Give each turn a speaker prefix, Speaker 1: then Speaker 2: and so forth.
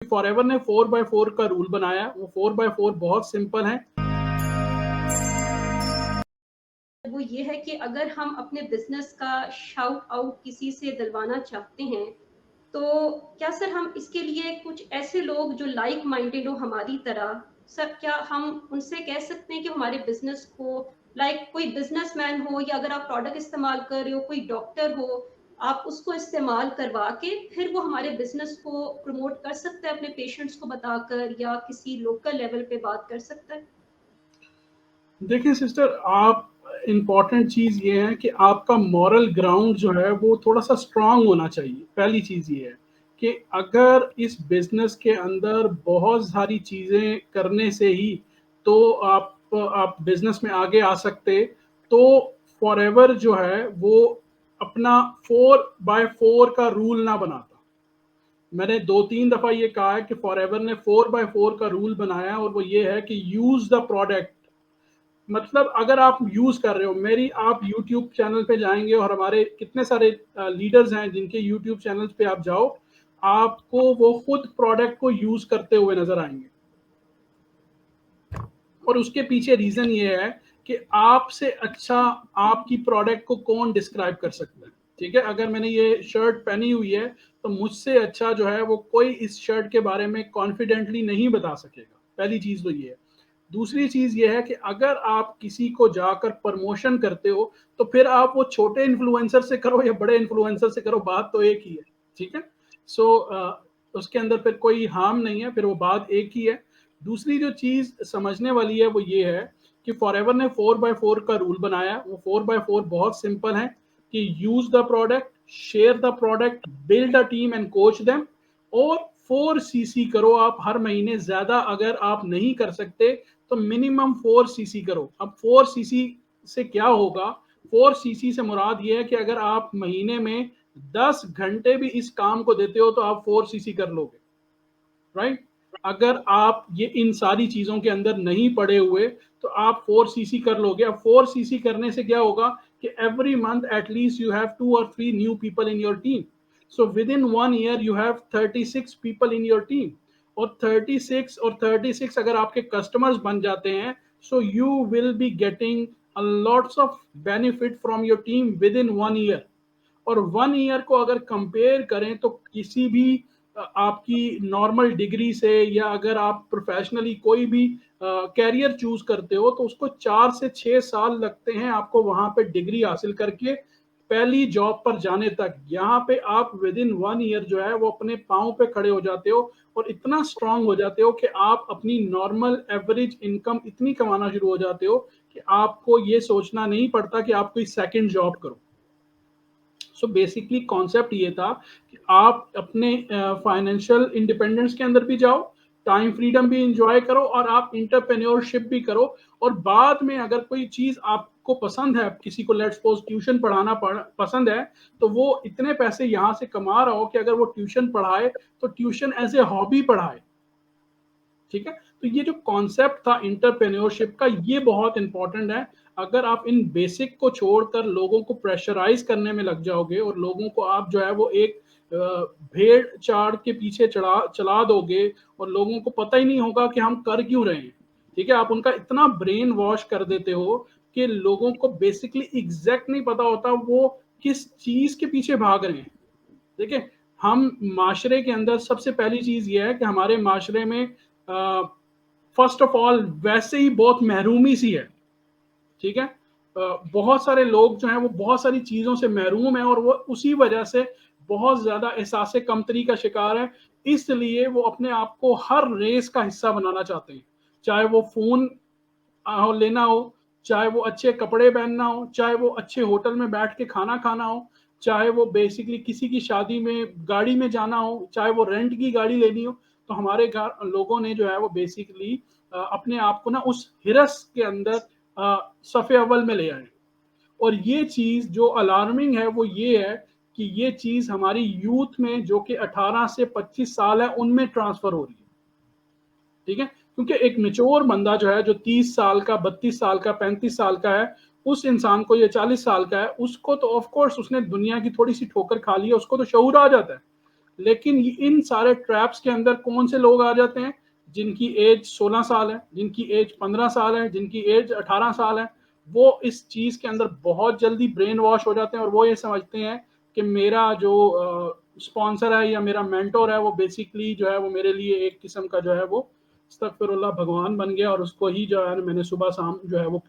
Speaker 1: Forever ने 4x4 का rule बनाया। वो 4x4 बहुत सिंपल है।
Speaker 2: वो ये है कि अगर हम अपने बिजनेस का शाउट आउट किसी से दिलवाना चाहते हैं, तो क्या सर हम इसके लिए कुछ ऐसे लोग जो लाइक माइंडेड हो हमारी तरह, सर क्या हम उनसे कह सकते हैं कि हमारे बिजनेस को, लाइक कोई बिजनेसमैन हो या अगर आप प्रोडक्ट इस्तेमाल कर रहे हो, कोई डॉक्टर हो, आप उसको इस्तेमाल करवा के फिर वो हमारे बिजनेस को प्रमोट कर सकता है अपने पेशेंट्स को बताकर, या किसी लोकल लेवल पे बात कर सकता है?
Speaker 1: देखिए सिस्टर, आप इम्पॉर्टेंट चीज़ ये है कि आपका मॉरल ग्राउंड जो है वो थोड़ा सा स्ट्रांग होना चाहिए। पहली चीज़ ये है कि अगर इस बिजनेस के अंदर बहुत सारी चीज़ें करने से ही तो आप बिजनेस में आगे आ सकते, तो फॉरएवर जो है वो अपना 4x4 का रूल ना बनाता। मैंने 2-3 दफ़ा ये कहा है कि फॉरएवर ने 4x4 का रूल बनाया, और वो ये है कि यूज़ द प्रोडक्ट। मतलब अगर आप यूज़ कर रहे हो, मेरी आप यूट्यूब चैनल पे जाएँगे और हमारे कितने सारे लीडर्स हैं जिनके यूट्यूब चैनल्स पे आप जाओ, आपको वो खुद प्रोडक्ट को यूज़ करते हुए नज़र आएँगे। और उसके पीछे रीज़न ये है कि आपसे अच्छा आपकी प्रोडक्ट को कौन डिस्क्राइब कर सकता है, ठीक है? अगर मैंने ये शर्ट पहनी हुई है, तो मुझसे अच्छा जो है वो कोई इस शर्ट के बारे में कॉन्फिडेंटली नहीं बता सकेगा। पहली चीज़ तो ये है। दूसरी चीज़ ये है कि अगर आप किसी को जाकर प्रमोशन करते हो, तो फिर आप वो छोटे इन्फ्लुएंसर से करो या बड़े इन्फ्लुएंसर से करो, बात तो एक ही है, ठीक है? सो उसके अंदर फिर कोई हार्म नहीं है, फिर वो बात एक ही है। दूसरी जो चीज़ समझने वाली है वो ये है कि फॉरएवर ने 4x4 का रूल बनाया। वो 4x4 बहुत सिंपल है कि use the product, share the product, build a team and coach them, और 4 सीसी करो आप हर महीने। ज़्यादा अगर आप नहीं कर सकते तो मिनिमम 4 सीसी करो। अब 4 सीसी से क्या होगा? 4 सीसी से मुराद ये है कि अगर आप महीने में 10 घंटे भी इस काम को देते हो तो आप 4 सीसी कर लोगे, राइट? अगर आप ये इन सारी चीज़ों के अंदर नहीं पड़े हुए तो आप 4 सीसी कर लोगे। अब 4 सीसी करने से क्या होगा कि every month at least you have 2 और 3 new people in your team. So with in 1 year you have 36 people in your team, और 36 अगर आपके कस्टमर्स बन जाते हैं, so you will be getting a lots of benefit from your team with in 1 year. और 1 year को अगर compare करें तो किसी भी आपकी नॉर्मल डिग्री से, या अगर आप प्रोफेशनली कोई भी कैरियर चूज करते हो, तो उसको 4 से 6 साल लगते हैं आपको वहां पे डिग्री हासिल करके पहली जॉब पर जाने तक। यहाँ पे आप विद इन 1 ईयर जो है वो अपने पाँव पे खड़े हो जाते हो, और इतना स्ट्रांग हो जाते हो कि आप अपनी नॉर्मल एवरेज इनकम इतनी कमाना शुरू हो जाते हो कि आपको ये सोचना नहीं पड़ता कि आप कोई सेकंड जॉब करो। सो बेसिकली कॉन्सेप्ट ये था कि आप अपने फाइनेंशियल इंडिपेंडेंस के अंदर भी जाओ, टाइम फ्रीडम भी इंजॉय करो, और आप इंटरप्रेन्योरशिप भी करो। और बाद में अगर कोई चीज़ आपको पसंद है, किसी को लेट्स सपोज ट्यूशन पढ़ाना पसंद है, तो वो इतने पैसे यहाँ से कमा रहा हो कि अगर वो ट्यूशन पढ़ाए तो ट्यूशन एज ए हॉबी पढ़ाए, ठीक है? तो ये जो कॉन्सेप्ट था इंटरप्रेन्योरशिप का, ये बहुत इंपॉर्टेंट है। अगर आप इन बेसिक को छोड़कर लोगों को प्रेशराइज करने में लग जाओगे, और लोगों को आप जो है वो एक भेड़ चाड़ के पीछे चला दोगे, और लोगों को पता ही नहीं होगा कि हम कर क्यों रहे हैं, ठीक है? आप उनका इतना ब्रेन वॉश कर देते हो कि लोगों को बेसिकली एग्जैक्ट नहीं पता होता वो किस चीज के पीछे भाग रहे हैं। देखिए, हम माशरे के अंदर सबसे पहली चीज ये है कि हमारे माशरे में फर्स्ट ऑफ ऑल वैसे ही बहुत महरूमी सी है, ठीक है? बहुत सारे लोग जो हैं वो बहुत सारी चीज़ों से महरूम हैं, और वो उसी वजह से बहुत ज़्यादा एहसास कमतरी का शिकार है। इसलिए वो अपने आप को हर रेस का हिस्सा बनाना चाहते हैं। चाहे वो फ़ोन लेना हो, चाहे वो अच्छे कपड़े पहनना हो, चाहे वो अच्छे होटल में बैठ के खाना खाना हो, चाहे वो बेसिकली किसी की शादी में गाड़ी में जाना हो, चाहे वो रेंट की गाड़ी लेनी हो। तो हमारे लोगों ने जो है वो बेसिकली अपने आप को ना उस हिरस के अंदर सफ़े अव्वल में ले आए। और ये चीज़ जो अलार्मिंग है वो ये है कि ये चीज़ हमारी यूथ में, जो कि 18 से 25 साल है, उनमें ट्रांसफ़र हो रही है, ठीक है? क्योंकि एक मैच्योर बंदा जो है, जो 30 साल का, 32 साल का, 35 साल का है, उस इंसान को, ये 40 साल का है, उसको तो ऑफ कोर्स उसने दुनिया की थोड़ी सी ठोकर खा ली है, उसको तो शऊर आ जाता है। लेकिन इन सारे ट्रैप्स के अंदर कौन से लोग आ जाते हैं? जिनकी एज 16 साल है, जिनकी एज 15 साल है, जिनकी एज 18 साल है, वो इस चीज़ के अंदर बहुत जल्दी ब्रेन वॉश हो जाते हैं और वो ये समझते हैं कि मेरा जो स्पॉन्सर है या मेरा मेंटोर है वो बेसिकली जो है वो मेरे लिए एक किस्म का जो है वो अस्तगफिरुल्लाह भगवान बन गया और उसको ही जो है मैंने सुबह शाम जो है वो